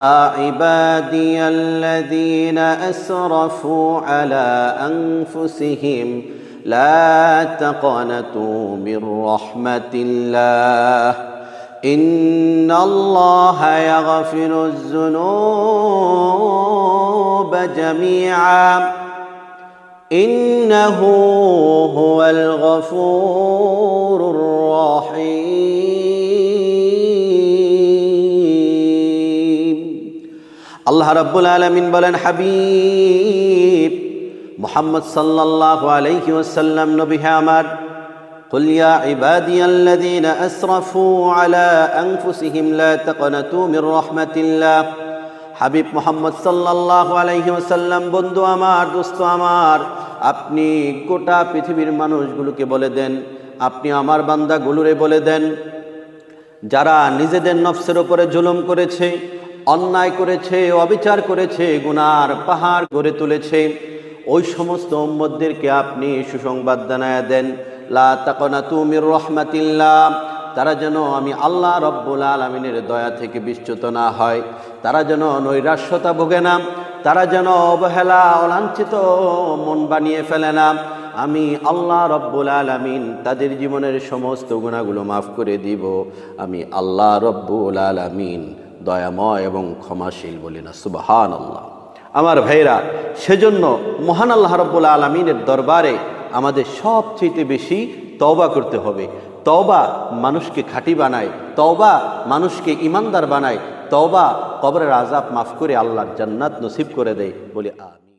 عبادي الذين أسرفوا على أنفسهم لا تقنطوا من رحمة الله إن الله يغفر الذنوب جميعا إنه هو الغفور الرحيم আল্লাহ রাব্বুল আলামিন বলেন, হাবিব মুহাম্মদ সাল্লাল্লাহু আলাইহি ওয়াসাল্লাম নবী হে আমার, কুল ইয়া ইবাদিয়াল্লাযীনা আসরাফু আলা আনফুসিহিম লা তাকনাতু মির রাহমাতিল্লাহ। হাবিব মুহাম্মদ সাল্লাল্লাহু আলাইহি ওয়াসাল্লাম, বন্ধু আমার, দোস্ত আমার, আপনি গোটা পৃথিবীর মানুষগুলোকে বলে দেন, আপনি আমার বান্দাগুলোরে বলে দেন, যারা নিজেদের নফসের উপরে জুলুম করেছে, অন্যায় করেছে, অবিচার করেছে, গুনার পাহাড় গড়ে তুলেছে, ওই সমস্ত উম্মতদেরকে আপনি সুসংবাদ জানায়া দেন, লা তাকনাতু মির রাহমাতিল্লাহ, তারা যেন আমি আল্লাহ রব্বুল আলামিনের দয়া থেকে বিচ্যুত না হয়, তারা যেন নৈরাশ্যতা ভোগে না, তারা যেন অবহেলা অলাঞ্ছিত মন বানিয়ে ফেলে না। আমি আল্লাহ রব্বুল আলামিন তাদের জীবনের সমস্ত গুনাহগুলো মাফ করে দিব। আমি আল্লাহ রব্বুল আলামিন দয়াময় এবং ক্ষমাশীল, বলি না সুবহানাল্লাহ। আমার ভাইরা, সেজন্য মহান আল্লাহ রব্বুল আলামিনের দরবারে আমাদের সবচেয়ে বেশি তওবা করতে হবে। তওবা মানুষকে খাঁটি বানায়, তওবা মানুষকে ইমানদার বানায়, তওবা কবরের আযাব মাফ করে আল্লাহর জান্নাত নসিব করে দেয়, বলি আমিন।